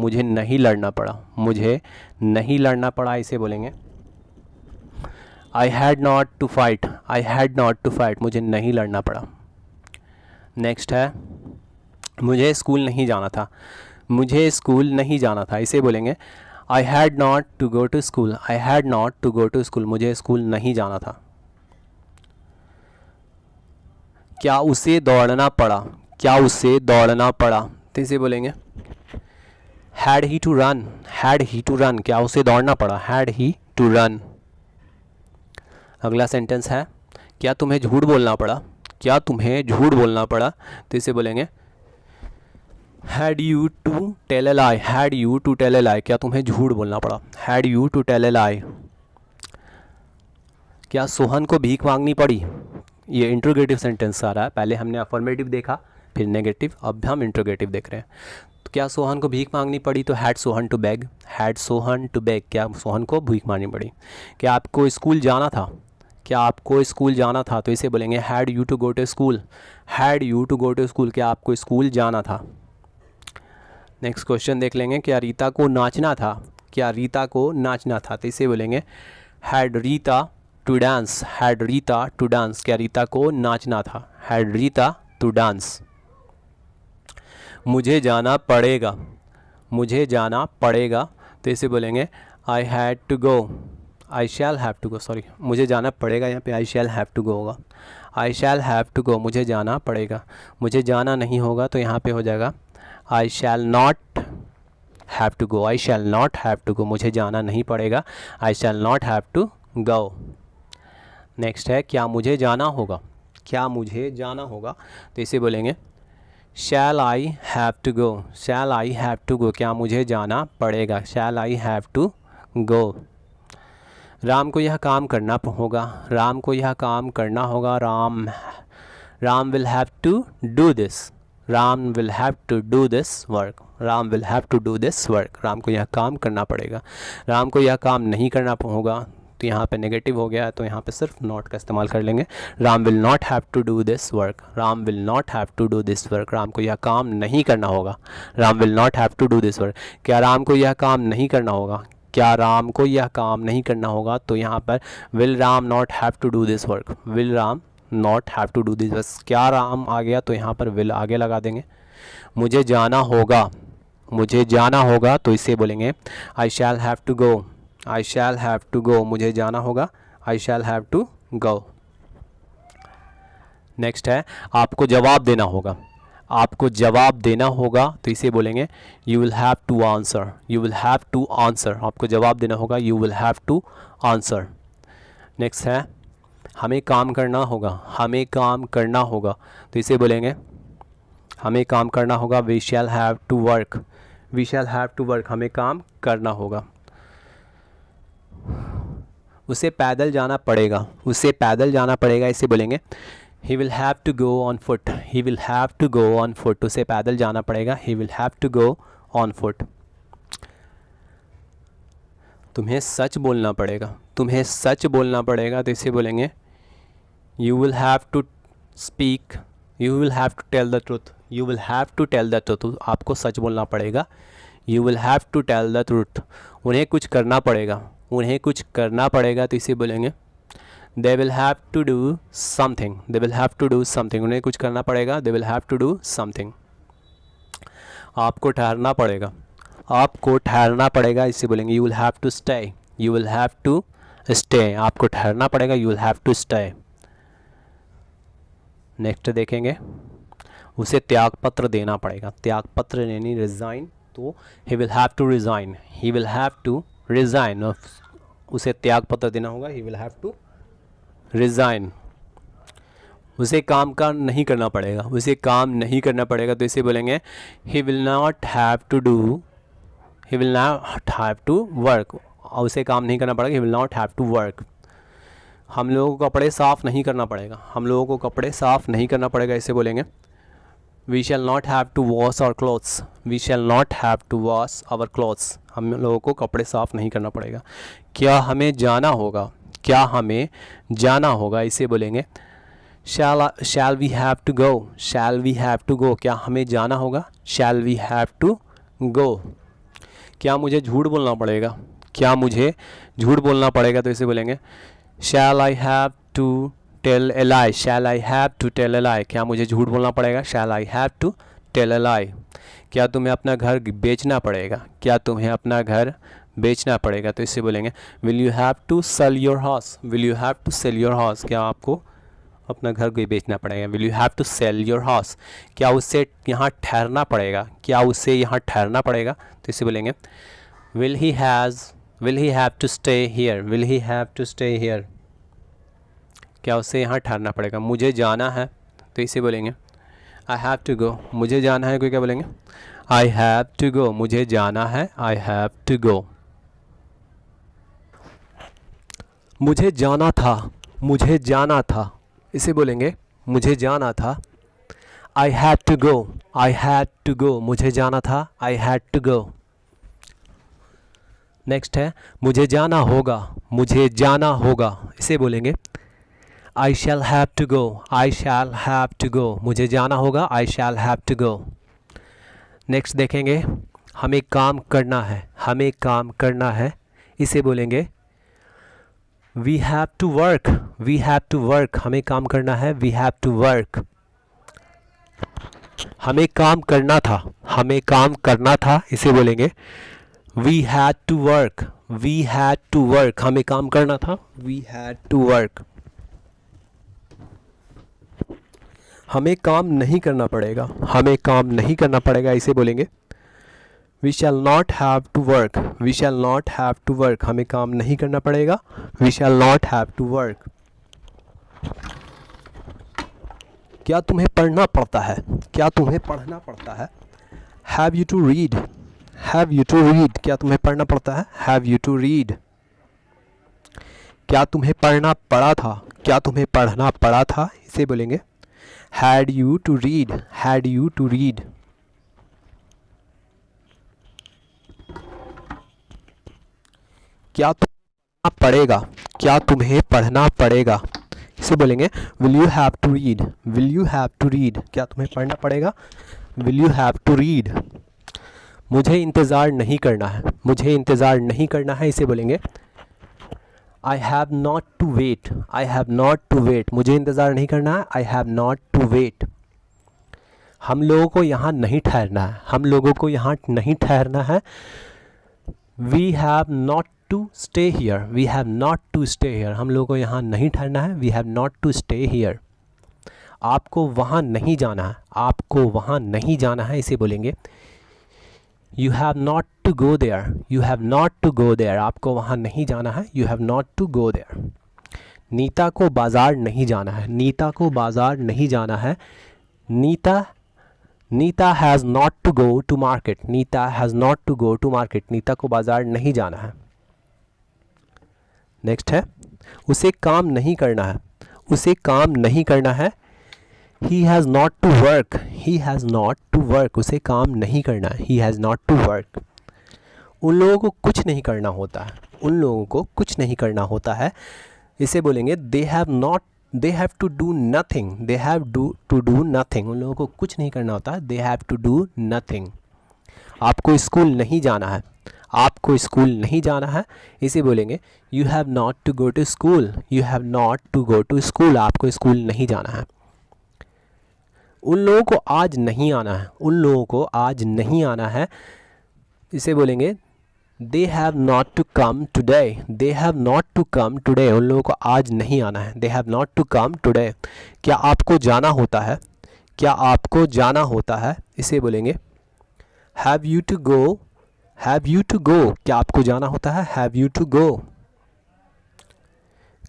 मुझे नहीं लड़ना पड़ा, मुझे नहीं लड़ना पड़ा, इसे बोलेंगे I had not to fight, I had not to fight, मुझे नहीं लड़ना पड़ा। नेक्स्ट है मुझे स्कूल नहीं जाना था, मुझे स्कूल नहीं जाना था, इसे बोलेंगे I had not to go to school, I had not to go to school, मुझे स्कूल नहीं जाना था। क्या उसे दौड़ना पड़ा, क्या उसे दौड़ना पड़ा, तो इसे बोलेंगे had he to run, had he to run, क्या उसे दौड़ना पड़ा, हैड ही टू रन। अगला सेंटेंस है क्या तुम्हें झूठ बोलना पड़ा, क्या तुम्हें झूठ बोलना पड़ा, तो इसे बोलेंगे had you to tell a lie, had you to tell a lie, क्या तुम्हें झूठ बोलना पड़ा, had you to tell a lie. क्या सोहन को भीख मांगनी पड़ी, ये इंट्रोगेटिव सेंटेंस आ रहा है, पहले हमने अफर्मेटिव देखा फिर नेगेटिव, अब हम इंट्रोगेटिव देख रहे हैं। तो क्या सोहन को भीख मांगनी पड़ी, तो had Sohan to beg, had Sohan to beg, क्या सोहन को भीख मांगनी पड़ी। क्या आपको स्कूल जाना था, क्या आपको स्कूल जाना था, तो इसे बोलेंगे had you to go to school, had you to go to school, क्या आपको स्कूल जाना था। नेक्स्ट क्वेश्चन देख लेंगे क्या रीता को नाचना था, क्या रीता को नाचना था, तो इसे बोलेंगे had Rita to dance, had Rita to dance, क्या रीता को नाचना था, हैड रीता टू डांस। मुझे जाना पड़ेगा, मुझे जाना पड़ेगा, तो इसे बोलेंगे I had to go, I shall have to go, sorry मुझे जाना पड़ेगा, यहाँ पे आई शैल हैव टू गो होगा, I shall have to go, मुझे जाना पड़ेगा। मुझे जाना नहीं होगा तो यहाँ पे हो जाएगा I shall not have to go, I shall not have to go, मुझे जाना नहीं पड़ेगा, I shall not have to go. Next है क्या मुझे जाना होगा, क्या मुझे जाना होगा, तो इसे बोलेंगे shall I have to go, shall I have to go, क्या मुझे जाना पड़ेगा, shall I have to go. Ram को यह काम करना होगा, राम को यह काम करना होगा, Ram will have to do this, Ram will have to do this work, Ram will have to do this work, Ram को यह काम करना पड़ेगा। राम को यह काम नहीं करना होगा, तो यहाँ पे नेगेटिव हो गया है, तो यहाँ पे सिर्फ नॉट का इस्तेमाल कर लेंगे। Ram will not have to do this work, Ram will not have to do this work, Ram को यह काम नहीं करना होगा, Ram will not have to do this work. क्या राम को यह काम नहीं करना होगा, क्या राम को यह काम नहीं करना होगा, तो यहाँ पर will Ram not have to do this work, will Ram not have to do this work, क्या राम आ गया तो यहाँ पर विल आगे लगा देंगे। मुझे जाना होगा, मुझे जाना होगा, तो इसे बोलेंगे I shall have to go, I shall have to go, मुझे जाना होगा, I shall have to go. Next है आपको जवाब देना होगा, आपको जवाब देना होगा, तो इसे बोलेंगे you will have to answer, you will have to answer, आपको जवाब देना होगा, you will have to answer. Next है हमें काम करना होगा, हमें काम करना होगा, तो इसे बोलेंगे हमें काम करना होगा, we shall have to work, we shall have to work, हमें काम करना होगा। उसे पैदल जाना पड़ेगा, उसे पैदल जाना पड़ेगा, इसे बोलेंगे he will have to go on foot, he will have to go on foot, उसे पैदल जाना पड़ेगा, he will have to go on foot. तुम्हें सच बोलना पड़ेगा, तुम्हें सच बोलना पड़ेगा, तो इसे बोलेंगे you will have to speak, you will have to tell the truth, you will have to tell the truth, आपको सच बोलना पड़ेगा, you will have to tell the truth. उन्हें कुछ करना पड़ेगा, उन्हें कुछ करना पड़ेगा, तो इसे बोलेंगे they will have to do something, they will have to do something, उन्हें कुछ करना पड़ेगा, they will have to do something. आपको ठहरना पड़ेगा, आपको ठहरना पड़ेगा, इसे बोलेंगे you will have to stay, you will have to stay, आपको ठहरना पड़ेगा, you will have to stay. Next देखेंगे उसे त्यागपत्र देना पड़ेगा, त्यागपत्र यानी रिज़ाइन, तो he will have to resign, he will have to resign, उसे त्यागपत्र देना होगा, he will have to resign. उसे काम का नहीं करना पड़ेगा, उसे काम नहीं करना पड़ेगा, तो इसे बोलेंगे he will not have to do, he will not have to work, और उसे काम नहीं करना पड़ेगा, he will not have to work. हम लोगों को कपड़े साफ़ नहीं करना पड़ेगा, हम लोगों को कपड़े साफ़ नहीं करना पड़ेगा, इसे बोलेंगे we shall not have to wash our clothes, we shall not have to wash our clothes, हम लोगों को कपड़े साफ़ नहीं करना पड़ेगा। क्या हमें जाना होगा, क्या हमें जाना होगा, इसे बोलेंगे shall we have to go, shall we have to go, क्या हमें जाना होगा, shall we have to go. क्या मुझे झूठ बोलना पड़ेगा, क्या मुझे झूठ बोलना पड़ेगा, तो इसे बोलेंगे shall I have to tell a lie, shall I have to tell a lie, क्या मुझे झूठ बोलना पड़ेगा, shall I have to tell a lie. क्या तुम्हें अपना घर बेचना पड़ेगा, क्या तुम्हें अपना घर बेचना पड़ेगा, तो इससे बोलेंगे will you have to sell your house, will you have to sell your house, क्या आपको अपना घर कोई बेचना पड़ेगा, will you have to sell your house. क्या उससे यहाँ ठहरना पड़ेगा, क्या उससे यहाँ ठहरना पड़ेगा, तो इसे बोलेंगे will he have to stay here, will he have to stay here, क्या उससे यहाँ ठहरना पड़ेगा। मुझे जाना है, तो इसे बोलेंगे आई हैव टू गो, मुझे जाना है, कोई क्या बोलेंगे आई हैव टू गो, मुझे जाना है, आई हैव टू गो। मुझे जाना था, मुझे जाना था, इसे बोलेंगे मुझे जाना था, I had to go, I had to go, मुझे जाना था, I had to go. Next है मुझे जाना होगा, मुझे जाना होगा, इसे बोलेंगे I shall have to go, I shall have to go, मुझे जाना होगा, I shall have to go. Next देखेंगे हमें काम करना है, हमें काम करना है, इसे बोलेंगे we have to work, we have to work, हमें काम करना है, वी हैव टू वर्क। हमें काम करना था, हमें काम करना था, इसे बोलेंगे we had to work, we had to work, हमें काम करना था, वी हैड टू वर्क। हमें काम नहीं करना पड़ेगा, हमें काम नहीं करना पड़ेगा, इसे बोलेंगे we shall not have to work, we shall not have to work, हमें काम नहीं करना पड़ेगा, we shall not have to work. क्या तुम्हें पढ़ना पड़ता है, क्या तुम्हें पढ़ना पड़ता है, have you to read, have you to read, क्या तुम्हें पढ़ना पड़ता है, हैव यू टू रीड। क्या तुम्हें पढ़ना पड़ा था, क्या तुम्हें पढ़ना पड़ा था, इसे बोलेंगे had you to read, had you to read. क्या तुम्हें पढ़ना पड़ेगा, क्या तुम्हें पढ़ना पड़ेगा, इसे बोलेंगे will you have to read, will you have to read, क्या तुम्हें पढ़ना पड़ेगा, will you have to read. मुझे इंतज़ार नहीं करना है, मुझे इंतज़ार नहीं करना है, इसे बोलेंगे I have not to wait, I have not to wait, मुझे इंतज़ार नहीं करना है, I have not to wait. हम लोगों को यहाँ नहीं ठहरना है, हम लोगों को यहाँ नहीं ठहरना है, we have not to stay here, we have not to stay here, हम लोगों को यहाँ नहीं ठहरना है, we have not to stay here. आपको वहाँ नहीं जाना है, आपको वहाँ नहीं जाना है, इसे बोलेंगे you have not to go there, you have not to go there, आपको वहाँ नहीं जाना है, you have not to go there. Nita को बाज़ार नहीं जाना है, नीता को बाज़ार नहीं जाना है, Nita has not to go to market, Nita has not to go to market, Nita को बाज़ार नहीं जाना है। नेक्स्ट है उसे काम नहीं करना है, उसे काम नहीं करना है, he has not to work, he has not to work, उसे काम नहीं करना है, he has not to work. उन लोगों को कुछ नहीं करना होता है, उन लोगों को कुछ नहीं करना होता है, इसे बोलेंगे they have to do nothing, they have to do nothing, उन लोगों को कुछ नहीं करना होता है, they have to do nothing. आपको स्कूल नहीं जाना है, आपको स्कूल नहीं जाना है, इसे बोलेंगे you have not to go to school, you have not to go to school, आपको स्कूल नहीं जाना है। उन लोगों को आज नहीं आना है, उन लोगों को आज नहीं आना है, इसे बोलेंगे they have not to come today, they have not to come today, उन लोगों को आज नहीं आना है, they have not to come today. क्या आपको जाना होता है, क्या आपको जाना होता है, इसे बोलेंगे have you to go, have you to go, क्या आपको जाना होता है, हैव यू टू गो।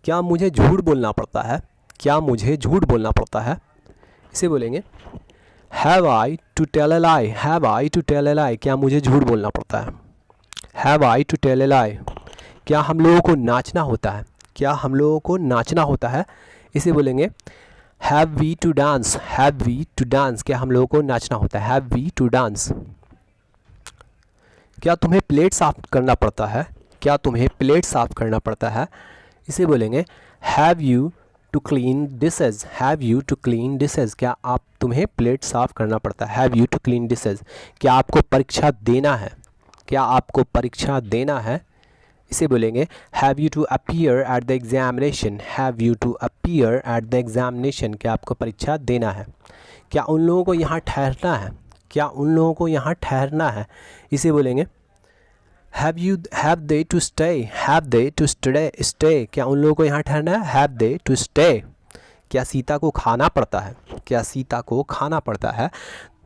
क्या मुझे झूठ बोलना पड़ता है, क्या मुझे झूठ बोलना पड़ता है, इसे बोलेंगे have I to tell a lie, have I to tell a lie, क्या मुझे झूठ बोलना पड़ता है, have I to tell a lie. क्या हम लोगों को नाचना होता है, क्या हम लोगों को नाचना होता है, इसे बोलेंगे have we to dance, have we to dance, क्या हम लोगों को नाचना होता है, हैव वी टू डांस। क्या तुम्हें प्लेट साफ करना पड़ता है, क्या तुम्हें प्लेट साफ करना पड़ता है, इसे बोलेंगे have you to clean dishes, have you to clean dishes, क्या तुम्हें प्लेट साफ करना पड़ता है, have you to clean dishes. क्या आपको परीक्षा देना है, क्या आपको परीक्षा देना है, इसे बोलेंगे have you to appear at the examination. Have you to appear at the examination, क्या आपको परीक्षा देना है। क्या उन लोगों को यहाँ ठहरना है, क्या उन लोगों को यहाँ ठहरना है, इसे बोलेंगे have they to stay. Have they to stay, क्या उन लोगों को यहाँ ठहरना है, हैव दे टू स्टे। क्या सीता को खाना पड़ता है, क्या सीता को खाना पड़ता है,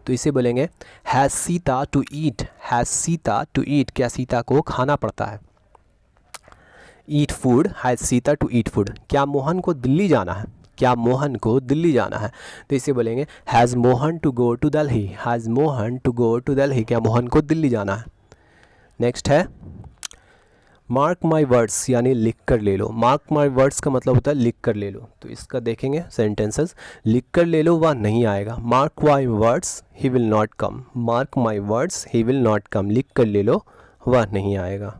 तो इसे बोलेंगे has Sita to eat. Has Sita to eat, क्या सीता को खाना पड़ता है। Eat food, has Sita to eat food. क्या मोहन को दिल्ली जाना है, क्या मोहन को दिल्ली जाना है, तो इसे बोलेंगे has Mohan to go to Delhi. Has Mohan to go to Delhi, क्या मोहन को दिल्ली जाना है। नेक्स्ट है मार्क माई वर्ड्स, यानी लिख कर ले लो। मार्क माई वर्ड्स का मतलब होता है लिख कर ले लो। तो इसका देखेंगे सेंटेंसेस, लिख कर ले लो वह नहीं आएगा। Mark my words he will not come. Mark my words he will not come, लिख कर ले लो वह नहीं आएगा।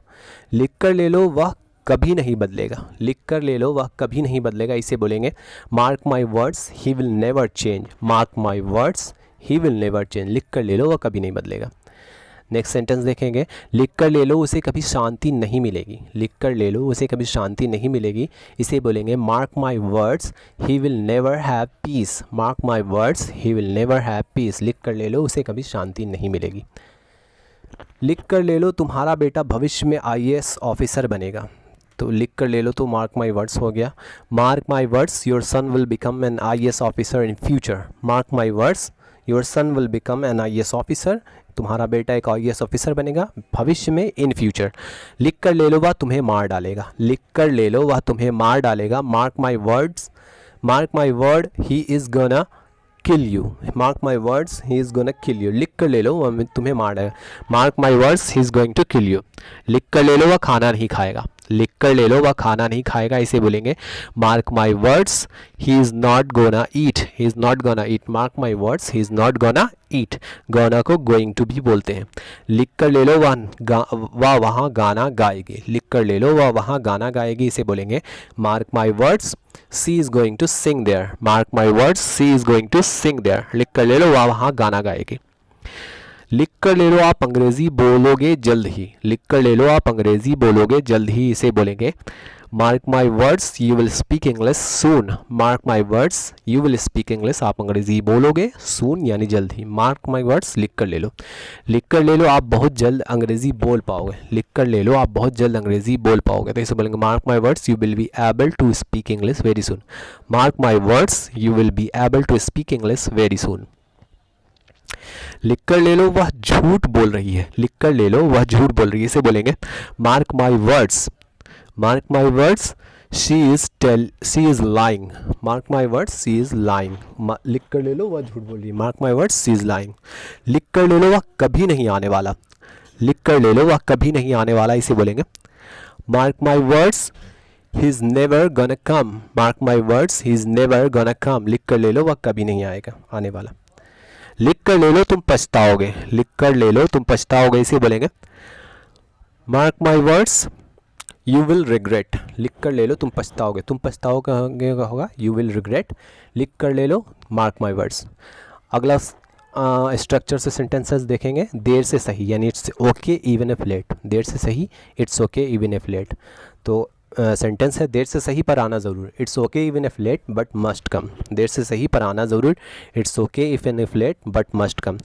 लिख कर ले लो वह कभी नहीं बदलेगा। लिख कर ले लो वह कभी नहीं बदलेगा, इसे बोलेंगे mark my words he will never change. Mark my words he will never change, लिख कर ले लो वह कभी नहीं बदलेगा। नेक्स्ट सेंटेंस देखेंगे, लिख कर ले लो उसे कभी शांति नहीं मिलेगी। लिख कर ले लो उसे कभी शांति नहीं मिलेगी, इसे बोलेंगे mark my words he will never have piece. Mark my words he will never have piece, लिख कर ले लो उसे कभी शांति नहीं मिलेगी। लिख कर ले लो तुम्हारा बेटा भविष्य में IAS ऑफिसर बनेगा। तो लिख कर ले लो तो मार्क माई वर्ड्स हो गया। Mark my words your son will become an IAS officer in future. Mark my words your son will become an IAS officer, तुम्हारा बेटा एक IAS ऑफिसर बनेगा भविष्य में, इन फ्यूचर। लिख कर ले लो वह तुम्हें मार डालेगा। लिख कर ले लो वह तुम्हें मार डालेगा। Mark my words, mark my word he is gonna kill you. Mark my words he is gonna kill you, लिख कर ले लो वह तुम्हें मार डालेगा। Mark my words he is going to kill you. लिख कर ले लो वह खाना नहीं खाएगा। लिख कर ले लो वह खाना नहीं खाएगा, इसे बोलेंगे mark my words he is not gonna eat. He is not gonna eat. Mark my words he is not gonna eat, gonna को गोइंग टू भी बोलते हैं। लिख कर ले लो वह वहाँ गाना गाएगी। लिख कर ले लो वह वहाँ गाना गाएगी, इसे बोलेंगे mark my words she is going to sing there. Mark my words she is going to sing there, लिख कर ले लो वह वहाँ गाना गाएगी। लिख कर ले लो आप अंग्रेज़ी बोलोगे जल्द ही। लिख कर ले लो आप अंग्रेज़ी बोलोगे जल्द ही, इसे बोलेंगे mark my words you will speak English soon. Mark my words you will speak English, आप अंग्रेज़ी बोलोगे सून यानी जल्द ही। मार्क माई वर्ड्स लिख कर ले लो। लिख कर ले लो आप बहुत जल्द अंग्रेज़ी बोल पाओगे। लिख कर ले लो आप बहुत जल्द अंग्रेज़ी बोल पाओगे, तो इसे बोलेंगे mark my words you will be able to speak English very soon. Mark my words you will be able to speak English very soon. लिख कर ले लो वह झूठ बोल रही है। लिख कर ले लो वह झूठ बोल रही है, इसे बोलेंगे mark my words, mark my words she is lying. Mark my words she is lying, लिख कर ले लो वह झूठ बोल रही है। Mark my words she is lying. लिख कर ले लो वह कभी नहीं आने वाला। लिख कर ले लो वह कभी नहीं आने वाला, इसे बोलेंगे mark my words he is never gonna come. Mark my words he is never gonna come, लिख कर ले लो वह कभी नहीं आएगा, आने वाला। लिख कर ले लो तुम पछताओगे। लिख कर ले लो तुम पछताओगे, इसे बोलेंगे mark my words you will regret. लिख कर ले लो तुम पछताओगे। तुम पछताओगे होगा यू विल रिग्रेट। लिख कर ले लो मार्क माई वर्ड्स। अगला स्ट्रक्चर से सेंटेंसेस देखेंगे, देर से सही यानी it's okay even if late. देर से सही it's okay even if late, तो सेंटेंस है देर से सही पर आना ज़रूर। It's okay even if late but must come. देर से सही पर आना ज़रूर, it's okay even if late but must come.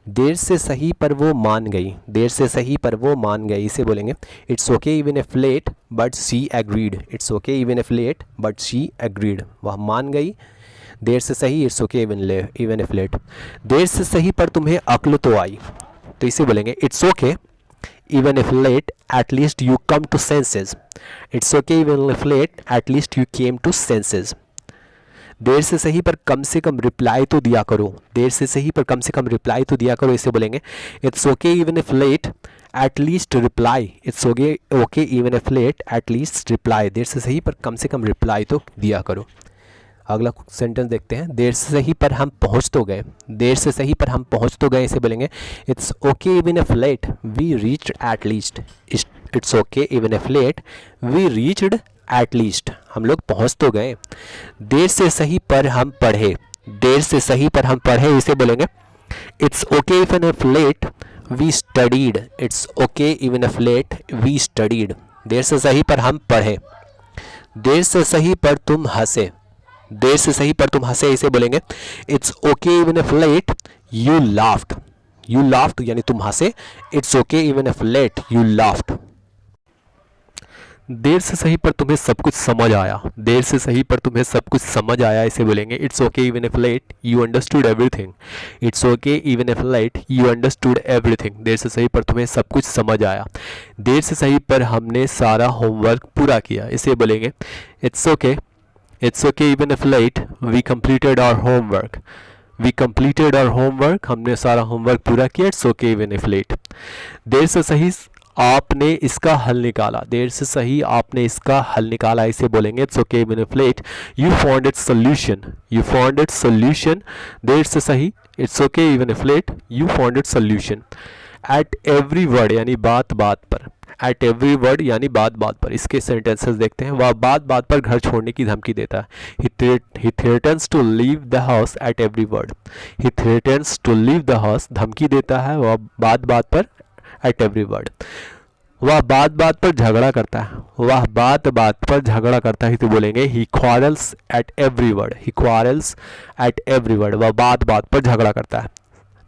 देर से सही पर वो मान गई। देर से सही पर वो मान गई, इसे बोलेंगे it's okay even if late but she agreed. It's okay even if late but she agreed, वह मान गई। देर से सही it's okay even if late. देर से सही पर तुम्हें अक्ल तो आई, तो इसे बोलेंगे it's okay even if late at least you come to senses. It's okay even if late at least you came to senses. देर से सही पर कम से कम रिप्लाई तो दिया करो। देर से सही पर कम से कम रिप्लाई तो दिया करो, इसे बोलेंगे it's okay even if late at least reply. It's okay even if late at least reply, देर से सही पर कम से कम रिप्लाई तो दिया करो। अगला सेंटेंस देखते हैं, देर से सही पर हम पहुंच तो गए। देर से सही पर हम पहुंच तो गए, इसे बोलेंगे it's okay even if late we reached at least. It's okay even if late we reached at least, हम लोग पहुंच तो गए। देर से सही पर हम पढ़े। देर से सही पर हम पढ़े, इसे बोलेंगे it's okay even if late we studied, it's okay even if late, we studied, देर से सही पर हम पढ़े, देर से सही पर तुम हंसे, देर से सही पर तुम हंसे, इसे बोलेंगे it's okay even if late you laughed, you laughed यानी तुम हंसे, it's okay even if late you laughed. देर से सही पर तुम्हें सब कुछ समझ आया, देर से सही पर तुम्हें सब कुछ समझ आया, इसे बोलेंगे it's okay even if late you understood everything, it's okay even if late you understood everything, देर से सही पर तुम्हें सब कुछ समझ आया, देर से सही पर हमने सारा होमवर्क पूरा किया, इसे बोलेंगे it's okay even if late we completed our homework, we completed our homework, हमने सारा होमवर्क पूरा किया, it's okay even if late. देर से सही आपने इसका हल निकाला, देर से सही आपने इसका हल निकाला, इसे बोलेंगे it's okay even if late you found its solution, you found its solution, देर से सही it's okay even if late you found its solution. At every word यानी बात बात पर, एट एवरी वर्ड यानी बात बात पर, इसके सेंटेंसेस देखते हैं। वह बात बात पर घर छोड़ने की धमकी देता है, he threatens to leave the house at every word, he threatens to leave the house, धमकी देता है वह बात बात पर at every word। वह बात बात पर झगड़ा करता है, वह बात बात पर झगड़ा करता है, तो बोलेंगे he quarrels at every word, he quarrels at every word, वह बात बात पर झगड़ा करता है।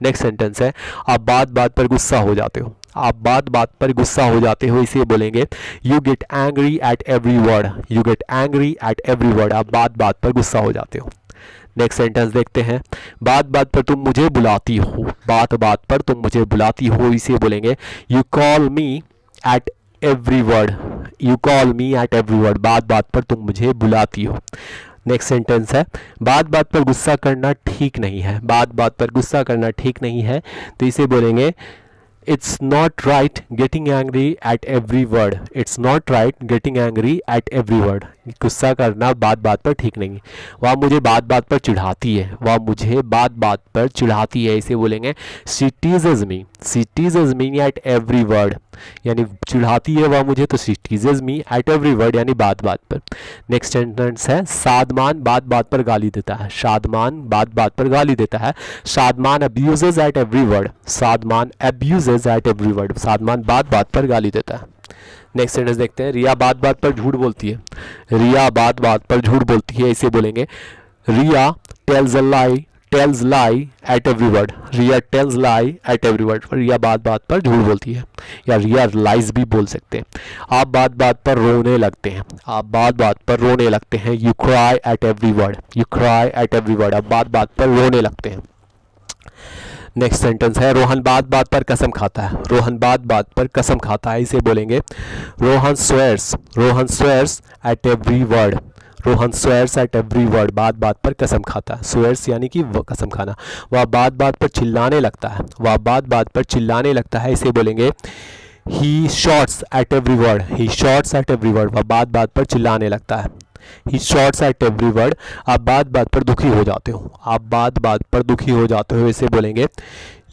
नेक्स्ट सेंटेंस है आप बात बात पर गुस्सा हो जाते हो, आप बात बात पर गुस्सा हो जाते हो, इसे बोलेंगे you get angry at every word, you get angry at every word, आप बात बात पर गुस्सा हो जाते हो। नेक्स्ट सेंटेंस देखते हैं बात बात पर तुम मुझे बुलाती हो, बात बात पर तुम मुझे बुलाती हो, इसे बोलेंगे you call me at every word, you call me at every word, बात बात पर तुम मुझे बुलाती हो। नेक्स्ट सेंटेंस है बात बात पर गुस्सा करना ठीक नहीं है, बात बात पर गुस्सा करना ठीक नहीं है, तो इसे बोलेंगे it's not right getting angry at every word, it's not right getting angry at every word, गुस्सा करना बात बात पर ठीक नहीं। वह मुझे बात बात पर चिढ़ाती है, वह मुझे बात बात पर चिढ़ाती है, इसे बोलेंगे she teases me, she teases me at every word, यानी चिढ़ाती है वह मुझे, तो she teases me at every word यानी बात बात पर। नेक्स्ट सेंटेंस है सादमान बात बात पर गाली देता है, सादमान बात बात पर गाली देता है, Sadman abuses at every word, Sadman abuses at every word, Sadman बात बात पर गाली देता है। नेक्स्ट सेंटेंस देखते हैं रिया बात बात पर झूठ बोलती है, रिया बात बात पर झूठ बोलती है, इसे बोलेंगे Riya tells a lie, tells lie at every word, Riya tells lie at every word, Riya बात बात पर झूठ बोलती है, या रिया लाइज भी बोल सकते हैं। आप बात बात पर रोने लगते हैं, आप बात बात पर रोने लगते हैं, you cry eight every word, you cry eight every word, आप बात बात पर रोने लगते हैं। नेक्स्ट सेंटेंस है रोहन बात बात पर कसम खाता है, रोहन बात बात पर कसम खाता है, इसे बोलेंगे Rohan swears eight every word, Rohan swears eight every word, बात बात पर कसम खाता है, स्वेयर्स यानी कि कसम खाना। वह बात बात पर चिल्लाने लगता है, वह बात बात पर चिल्लाने लगता है, इसे बोलेंगे he shouts at every word, he shouts at every word, वह बात बात पर चिल्लाने लगता है, he shouts at every word. आप बात बात पर दुखी हो जाते हो, आप बात बात पर दुखी हो जाते हो, इसे बोलेंगे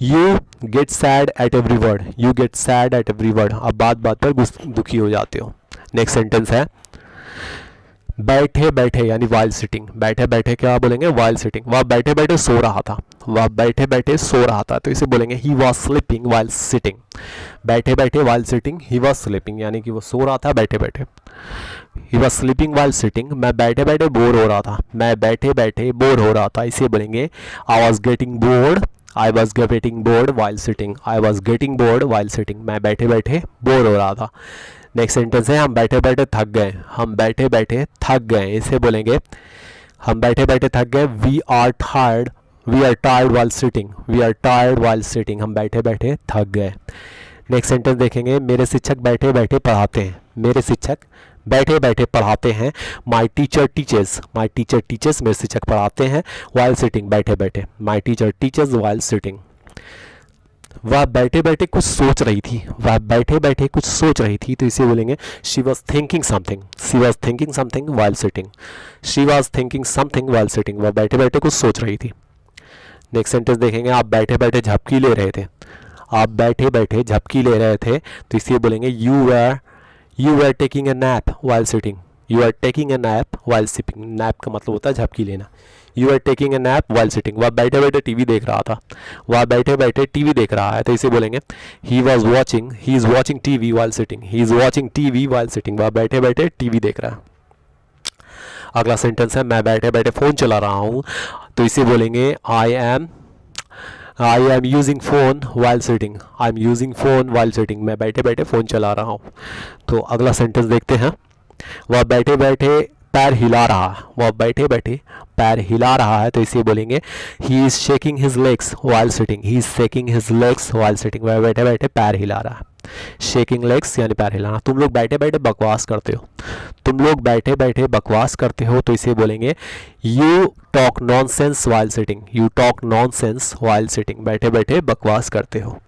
you get sad at every word, you get sad at every word, आप बात बात पर दुखी हो जाते हो। नेक्स्ट सेंटेंस है बैठे बैठे यानी वाइल सिटिंग, बैठे बैठे क्या बोलेंगे वाइल सिटिंग, वह बैठे बैठे सो रहा था, वह बैठे बैठे सो रहा था, तो इसे बोलेंगे he was sleeping while sitting, बैठे बैठे while sitting, he was sleeping यानी कि वो सो रहा था बैठे बैठे, he was sleeping while sitting, मैं बैठे बैठे बोर हो रहा था, मैं बैठे बैठे बोर हो रहा था, इसे बोलेंगे I was getting bored, I was getting bored while sitting, I was getting bored while sitting, मैं बैठे बैठे बोर हो रहा था। नेक्स्ट सेंटेंस है हम बैठे बैठे थक गए, हम बैठे बैठे थक गए, इसे बोलेंगे हम बैठे बैठे थक गए, we are tired while sitting, we are tired while sitting, हम बैठे बैठे थक गए। नेक्स्ट सेंटेंस देखेंगे मेरे शिक्षक बैठे बैठे पढ़ाते हैं, मेरे शिक्षक बैठे बैठे पढ़ाते हैं, my teacher teachers, my teacher teachers, मेरे शिक्षक पढ़ाते हैं वाइल सिटिंग बैठे बैठे, my teacher teachers while sitting. वह बैठे बैठे कुछ सोच रही थी, वह बैठे बैठे कुछ सोच रही थी, तो इसे बोलेंगे she was thinking something, she was thinking something while sitting, she was thinking something while sitting, वह बैठे बैठे कुछ सोच रही थी। नेक्स्ट सेंटेंस देखेंगे आप बैठे बैठे झपकी ले रहे थे, आप बैठे बैठे झपकी ले रहे थे, तो इसे बोलेंगे you were taking a nap while sitting, you are taking a nap while sitting, nap का मतलब होता है झपकी लेना, you are taking a nap while sitting, वह बैठे बैठे टीवी देख रहा था, वह बैठे बैठे टीवी देख रहा है, तो इसे बोलेंगे he is watching TV while sitting, he is watching TV while sitting, वह बैठे बैठे टीवी देख रहा है। अगला सेंटेंस है मैं बैठे बैठे फ़ोन चला रहा हूँ, तो इसे बोलेंगे I am using phone while sitting, I am using phone while sitting, मैं बैठे बैठे फ़ोन चला रहा हूँ। तो अगला सेंटेंस देखते हैं, वह बैठे बैठे पैर हिला रहा है, वह बैठे बैठे पैर हिला रहा है, तो इसे बोलेंगे he is shaking his legs while sitting, he is shaking his legs while sitting, वह बैठे बैठे पैर हिला रहा है। शेकिंग लेग्स यानी पैर हिलाना। तुम लोग बैठे बैठे बकवास करते हो, तुम लोग बैठे बैठे बकवास करते हो, तो इसे बोलेंगे you talk nonsense while sitting, you talk nonsense while sitting, बैठे बैठे बकवास करते हो।